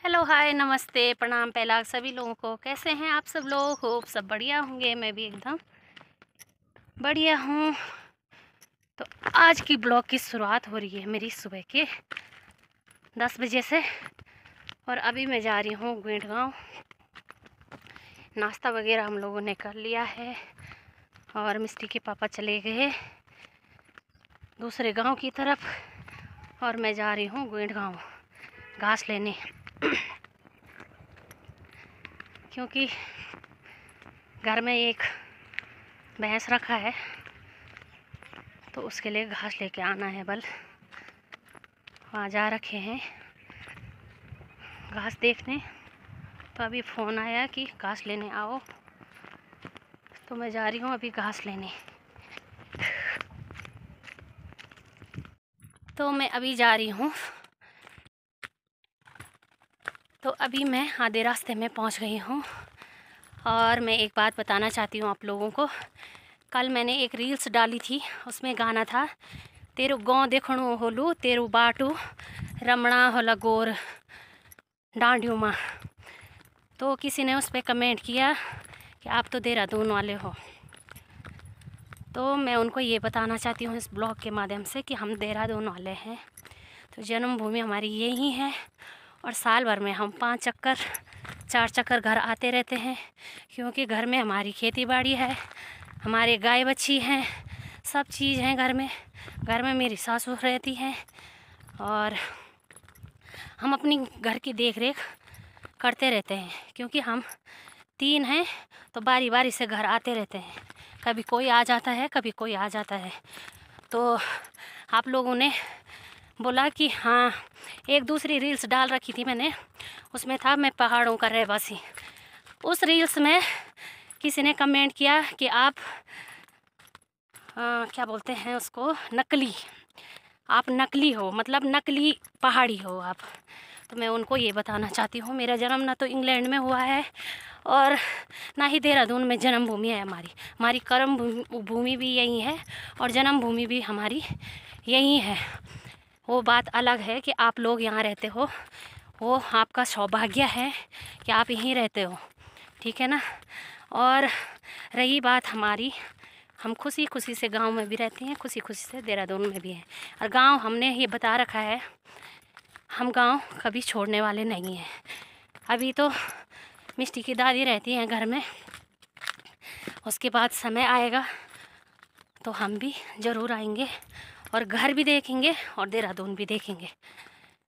Hello, हाय, नमस्ते, प्रणाम, पहला सभी लोगों को। कैसे हैं आप सब लोग? होप सब बढ़िया होंगे। मैं भी एकदम बढ़िया हूँ। तो आज की ब्लॉग की शुरुआत हो रही है मेरी सुबह के 10 बजे से। और अभी मैं जा रही हूँ गुंड गाँव। नाश्ता वगैरह हम लोगों ने कर लिया है और मिस्टी के पापा चले गए दूसरे गांव की तरफ और मैं जा रही हूँ गुंड गाँव घास लेने क्योंकि घर में एक भैंस रखा है तो उसके लिए घास लेके आना है। बल वहाँ जा रखे हैं घास देखने। तो अभी फ़ोन आया कि घास लेने आओ, तो मैं जा रही हूँ अभी घास लेने। तो मैं अभी जा रही हूँ। तो अभी मैं आधे रास्ते में पहुँच गई हूँ। और मैं एक बात बताना चाहती हूँ आप लोगों को। कल मैंने एक रील्स डाली थी, उसमें गाना था तेरू गाँव देखणो होलू तेरू बाटू रमणा होला गोर डांडियों माँ। तो किसी ने उस पर कमेंट किया कि आप तो देहरादून वाले हो। तो मैं उनको ये बताना चाहती हूँ इस ब्लॉग के माध्यम से कि हम देहरादून वाले हैं। तो जन्मभूमि हमारी यही है और साल भर में हम 4 चक्कर घर आते रहते हैं, क्योंकि घर में हमारी खेती बाड़ी है, हमारे गाय बच्छी हैं, सब चीज़ हैं घर में। घर में मेरी सासू रहती हैं और हम अपनी घर की देख रेख करते रहते हैं, क्योंकि हम 3 हैं तो बारी बारी से घर आते रहते हैं। कभी कोई आ जाता है, कभी कोई आ जाता है। तो आप लोगों ने बोला कि हाँ, एक दूसरी रील्स डाल रखी थी मैंने, उसमें था मैं पहाड़ों का रहवासी। उस रील्स में किसी ने कमेंट किया कि आप क्या बोलते हैं उसको, नकली, आप नकली हो, मतलब नकली पहाड़ी हो आप। तो मैं उनको ये बताना चाहती हूँ, मेरा जन्म ना तो इंग्लैंड में हुआ है और ना ही देहरादून में जन्मभूमि है हमारी। हमारी कर्म भूमि भी यही है और जन्मभूमि भी हमारी यही है। वो बात अलग है कि आप लोग यहाँ रहते हो, वो आपका सौभाग्य है कि आप यहीं रहते हो, ठीक है ना। और रही बात हमारी, हम खुशी खुशी से गांव में भी रहते हैं, खुशी खुशी से देहरादून में भी हैं। और गांव हमने ये बता रखा है, हम गांव कभी छोड़ने वाले नहीं हैं। अभी तो मिष्टी की दादी रहती हैं घर में, उसके बाद समय आएगा तो हम भी ज़रूर आएंगे और घर भी देखेंगे और देहरादून भी देखेंगे,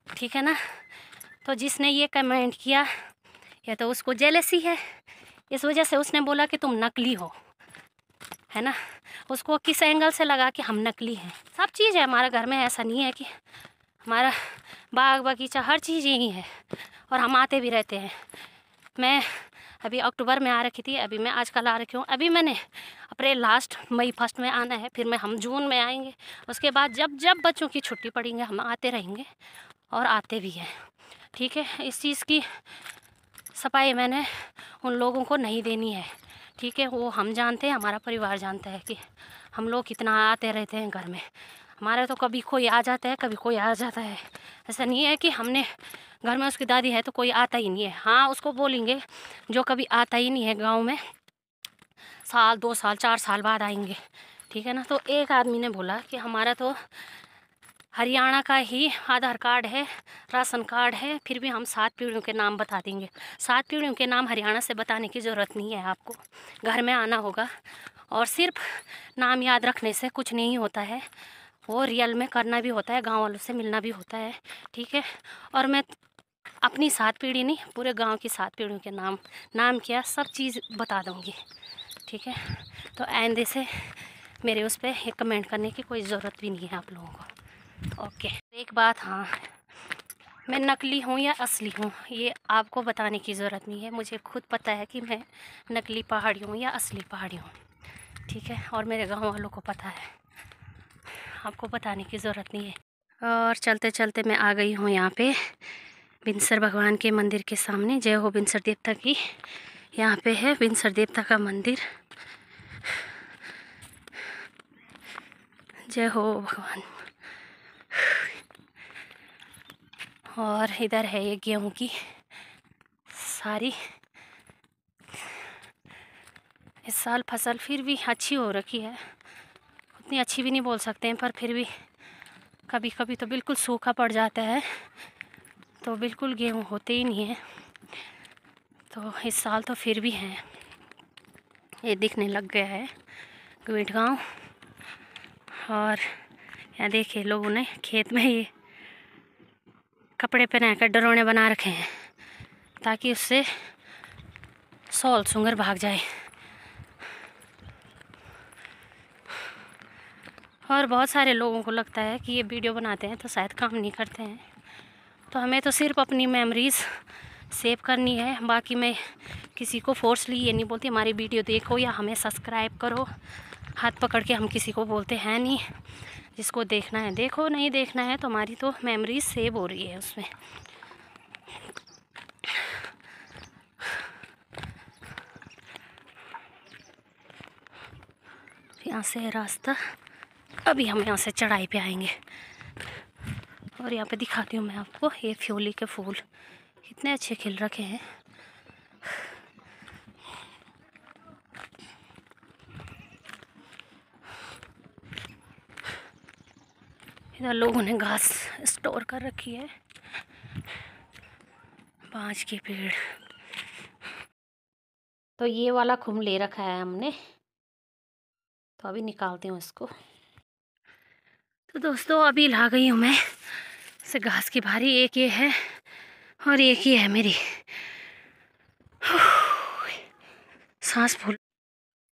ठीक है ना। तो जिसने ये कमेंट किया या तो उसको जेलसी है, इस वजह से उसने बोला कि तुम नकली हो, है ना। उसको किस एंगल से लगा कि हम नकली हैं। सब चीज़ है हमारे घर में, ऐसा नहीं है कि हमारा बाग बगीचा हर चीज़ यही है और हम आते भी रहते हैं। मैं अभी अक्टूबर में आ रखी थी, अभी मैं आजकल आ रखी हूँ। अभी मैंने अप्रैल लास्ट, मई फर्स्ट में आना है, फिर हम जून में आएंगे। उसके बाद जब जब बच्चों की छुट्टी पड़ेंगे हम आते रहेंगे और आते भी हैं, ठीक है। इस चीज़ की सफाई मैंने उन लोगों को नहीं देनी है, ठीक है। वो हम जानते हैं, हमारा परिवार जानता है कि हम लोग कितना आते रहते हैं घर में। हमारे तो कभी कोई आ जाता है, कभी कोई आ जाता है। ऐसा नहीं है कि हमने घर में उसकी दादी है तो कोई आता ही नहीं है। हाँ, उसको बोलेंगे जो कभी आता ही नहीं है गांव में, साल 2 साल 4 साल बाद आएंगे, ठीक है ना। तो एक आदमी ने बोला कि हमारा तो हरियाणा का ही आधार कार्ड है, राशन कार्ड है, फिर भी हम 7 पीढ़ियों के नाम बता देंगे। 7 पीढ़ियों के नाम हरियाणा से बताने की ज़रूरत नहीं है, आपको घर में आना होगा। और सिर्फ नाम याद रखने से कुछ नहीं होता है, वो रियल में करना भी होता है, गांव वालों से मिलना भी होता है, ठीक है। और मैं अपनी 7 पीढ़ी नहीं, पूरे गांव की 7 पीढ़ियों के नाम क्या सब चीज़ बता दूंगी, ठीक है। तो आइंदे से मेरे उस पर एक कमेंट करने की कोई ज़रूरत भी नहीं है आप लोगों को, ओके। एक बात, हाँ, मैं नकली हूँ या असली हूँ ये आपको बताने की ज़रूरत नहीं है। मुझे खुद पता है कि मैं नकली पहाड़ी हूँ या असली पहाड़ी हूँ, ठीक है। और मेरे गांव वालों को पता है, आपको बताने की ज़रूरत नहीं है। और चलते चलते मैं आ गई हूँ यहाँ पे बिनसर भगवान के मंदिर के सामने। जय हो बिनसर देवता की। यहाँ पे है बिनसर देवता का मंदिर। जय हो भगवान। और इधर है ये गेहूँ की सारी। इस साल फसल फिर भी अच्छी हो रखी है, उतनी अच्छी भी नहीं बोल सकते हैं, पर फिर भी कभी कभी तो बिल्कुल सूखा पड़ जाता है, तो बिल्कुल गेहूँ होते ही नहीं है। तो इस साल तो फिर भी हैं, ये दिखने लग गया है ग्विट गाँव। और यहाँ देखिए लोगों ने खेत में ये कपड़े पहनाकर डरोने बना रखे हैं ताकि उससे सौल सुंगर भाग जाए। और बहुत सारे लोगों को लगता है कि ये वीडियो बनाते हैं तो शायद काम नहीं करते हैं, तो हमें तो सिर्फ अपनी मेमोरीज़ सेव करनी है। बाकी मैं किसी को फोर्सली ये नहीं बोलती हमारी वीडियो देखो या हमें सब्सक्राइब करो, हाथ पकड़ के हम किसी को बोलते हैं नहीं। जिसको देखना है देखो, नहीं देखना है तो हमारी तो मेमोरीज सेव हो रही है उसमें। यहाँ से रास्ता, अभी हम यहाँ से चढ़ाई पे आएंगे। और यहाँ पे दिखाती हूँ मैं आपको, ये फ्योली के फूल कितने अच्छे खिल रखे हैं। इधर लोगों ने घास स्टोर कर रखी है, बांज के पेड़। तो ये वाला खुम ले रखा है हमने, तो अभी निकालती हूँ इसको। तो दोस्तों अभी ला गई हूँ मैं से घास की भारी, एक ये है और एक ये है मेरी, सांस फूल।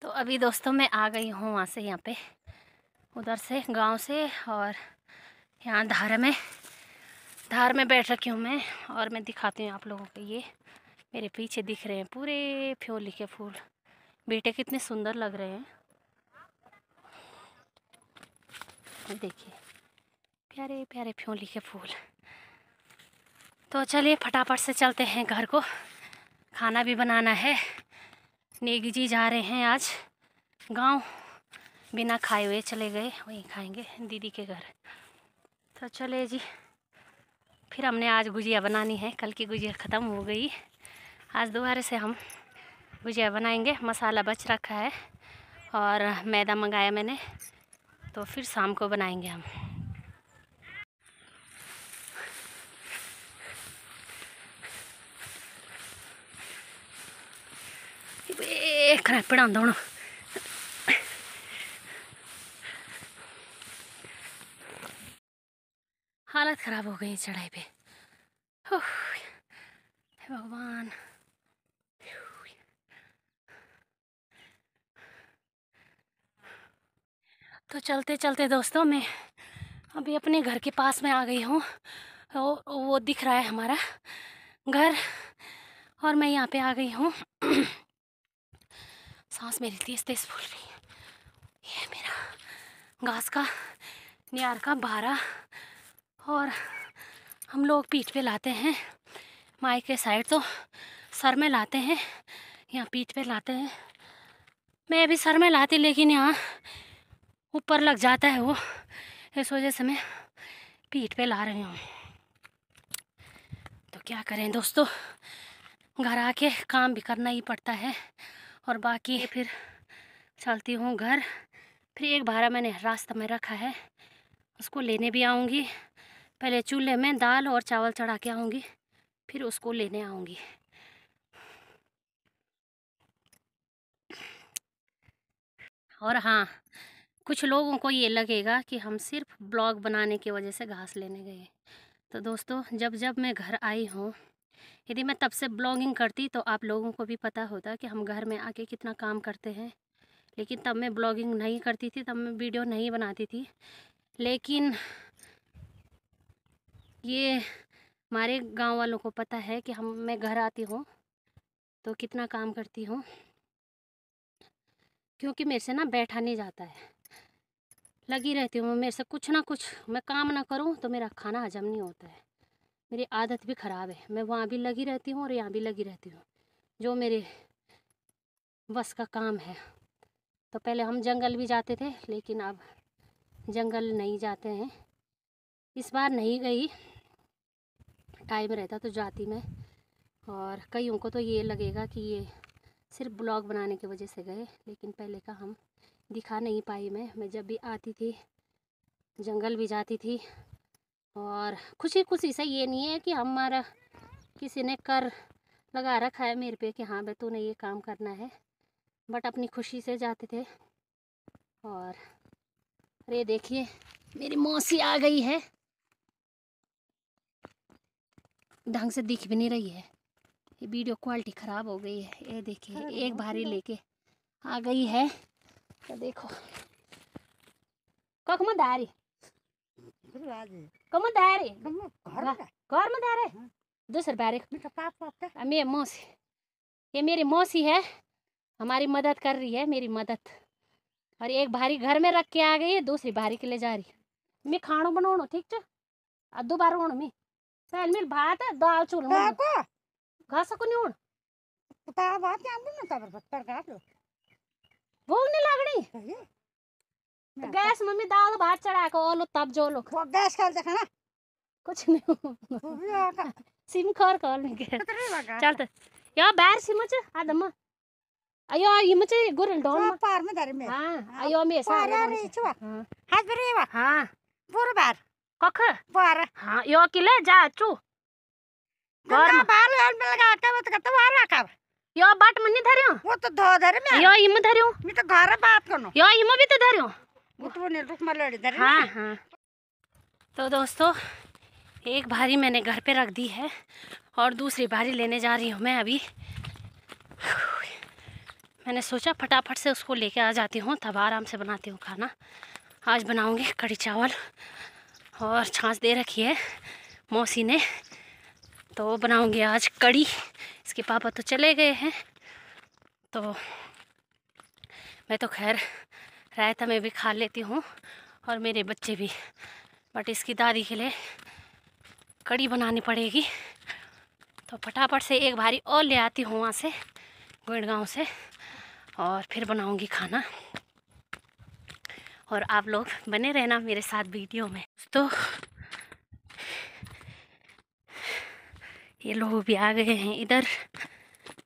तो अभी दोस्तों मैं आ गई हूँ वहाँ से, यहाँ पे उधर से गांव से, और यहाँ धार में बैठ रखी हूँ मैं। और मैं दिखाती हूँ आप लोगों को, ये मेरे पीछे दिख रहे हैं पूरे फ्योली के फूल। बेटे कितने सुंदर लग रहे हैं, देखिए प्यारे प्यारे फ्योली के फूल। तो चलिए फटाफट से चलते हैं घर को, खाना भी बनाना है। नेगी जी जा रहे हैं आज गांव, बिना खाए हुए चले गए, वहीं खाएंगे दीदी के घर। तो चले जी, फिर हमने आज गुजिया बनानी है, कल की गुजिया ख़त्म हो गई, आज दोबारा से हम गुजिया बनाएंगे। मसाला बच रखा है और मैदा मंगाया मैंने, तो फिर शाम को बनाएंगे हम। पढ़ा हूँ हालत ख़राब हो गई चढ़ाई पे, भगवान। तो चलते चलते दोस्तों मैं अभी अपने घर के पास में आ गई हूँ। वो दिख रहा है हमारा घर, और मैं यहाँ पे आ गई हूँ। सांस मेरी तेज तेज फूल रही है। ये मेरा घास का नियार का बारा, और हम लोग पीठ पे लाते हैं, माई के साइड तो सर में लाते हैं, यहाँ पीठ पे लाते हैं। मैं भी सर में लाती, लेकिन यहाँ ऊपर लग जाता है वो, इस वजह से मैं पीठ पे ला रही हूँ। तो क्या करें दोस्तों, घर आके काम भी करना ही पड़ता है। और बाकी फिर चलती हूँ घर। फिर एक भारा मैंने रास्ते में रखा है, उसको लेने भी आऊँगी। पहले चूल्हे में दाल और चावल चढ़ा के आऊँगी, फिर उसको लेने आऊँगी। और हाँ, कुछ लोगों को ये लगेगा कि हम सिर्फ ब्लॉग बनाने की वजह से घास लेने गए। तो दोस्तों जब जब मैं घर आई हूँ, यदि मैं तब से ब्लॉगिंग करती तो आप लोगों को भी पता होता कि हम घर में आके कितना काम करते हैं। लेकिन तब मैं ब्लॉगिंग नहीं करती थी, तब मैं वीडियो नहीं बनाती थी। लेकिन ये हमारे गांव वालों को पता है कि मैं घर आती हूँ तो कितना काम करती हूँ, क्योंकि मेरे से ना बैठा नहीं जाता है, लगी रहती हूँ मेरे से कुछ ना कुछ। मैं काम ना करूँ तो मेरा खाना हजम नहीं होता है, मेरी आदत भी ख़राब है। मैं वहाँ भी लगी रहती हूँ और यहाँ भी लगी रहती हूँ, जो मेरे बस का काम है। तो पहले हम जंगल भी जाते थे, लेकिन अब जंगल नहीं जाते हैं। इस बार नहीं गई, टाइम रहता तो जाती मैं, और कईयों को तो ये लगेगा कि ये सिर्फ ब्लॉग बनाने की वजह से गए, लेकिन पहले का हम दिखा नहीं पाई। मैं जब भी आती थी जंगल भी जाती थी, और खुशी खुशी से, ये नहीं है कि हमारा किसी ने कर लगा रखा है मेरे पे कि हाँ भाई तूने ये काम करना है, बट अपनी खुशी से जाते थे। और अरे देखिए मेरी मौसी आ गई है, ढंग से दिख भी नहीं रही है, ये वीडियो क्वालिटी ख़राब हो गई है। ये देखिए एक भारी लेके आ गई है, तो देखो कख में दारी कम दारी घर में दारे दूसरे बारे मैं मौसी, ये मेरी मौसी है, हमारी मदद कर रही है, मेरी मदद। और एक भारी घर में रख के आ गई है, दूसरी भारी के ले जा रही है। मैं खाना बनाओ ठीक है, दोबारा होना मैं पहले मिल भात है दाल चूल घास को नहीं उड़ भूख नहीं लगनी तो गैस मम्मी दाल भात चढ़ा के ओलो तब जो लो गैस खाल देखना कुछ नहीं सिम खर कॉल में गैस चलते या बैर सिमच आदम अयो इमच गुरल डोन पार में धरे में हां अयो में सारे रे छुआ हाथ बरेवा हां पूरा बार कख पार हां यो किले जा चू घर में बाल हाल में लगा के मत करता बाहर रखा यो बाट मन्नी धरियो वो तो धो धरे में यो इम धरियो मैं तो घर बात करनो यो इम भी तो धरियो वो तो ने रुक में लड़ी धरे हां हां। तो दोस्तों एक भारी मैंने घर पे रख दी है और दूसरी भारी लेने जा रही हूँ मैं अभी। मैंने सोचा फटाफट से उसको लेके आ जाती हूँ, तब आराम से बनाती हूँ खाना। आज बनाऊँगी कढ़ी चावल और छाछ दे रखी है मौसी ने, तो बनाऊँगी आज कढ़ी। इसके पापा तो चले गए हैं, तो मैं तो खैर रायता में भी खा लेती हूँ और मेरे बच्चे भी, बट इसकी दादी के लिए कढ़ी बनानी पड़ेगी। तो फटाफट से एक भारी और ले आती हूँ वहाँ से गुड़गांव से, और फिर बनाऊँगी खाना। और आप लोग बने रहना मेरे साथ वीडियो में। तो ये लोग भी आ गए हैं इधर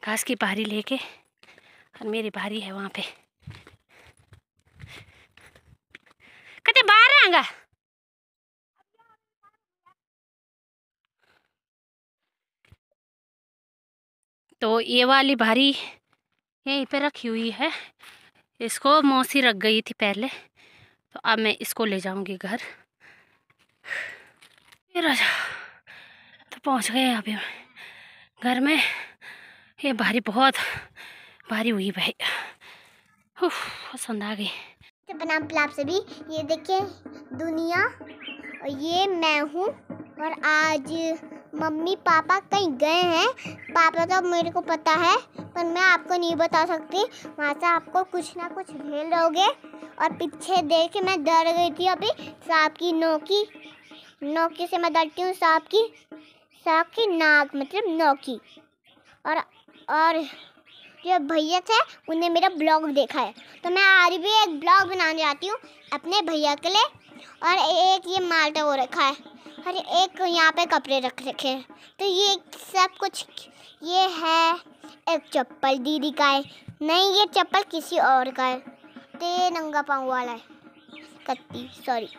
घास की भारी लेके, और मेरी भारी है वहाँ पे। कते बाहर आएगा तो ये वाली भारी यहीं पे रखी हुई है, इसको मौसी रख गई थी पहले, तो अब मैं इसको ले जाऊंगी घर। ये राजा तो पहुंच गए अभी घर में। ये भारी बहुत भारी हुई भाई, पसंद आ गई। बना प्लाप से भी ये देखिए दुनिया, और ये मैं हूँ। और आज मम्मी पापा कहीं गए हैं, पापा तो मेरे को पता है पर मैं आपको नहीं बता सकती, वहाँ से आपको कुछ ना कुछ झेल रहोगे। और पीछे देख के मैं डर गई थी अभी, सांप की नोकी से मैं डरती हूँ, सांप की नाक मतलब नोकी। और जो भैया थे उन्हें मेरा ब्लॉग देखा है, तो मैं आज भी एक ब्लॉग बनाने आती हूँ अपने भैया के लिए। और एक ये माल्टा वो रखा है, और एक यहाँ पे कपड़े रख रखे हैं। तो ये सब कुछ ये है। एक चप्पल दीदी का है, नहीं ये चप्पल किसी और का है, तो ये नंगा पाँव वाला है, कत्ती सॉरी।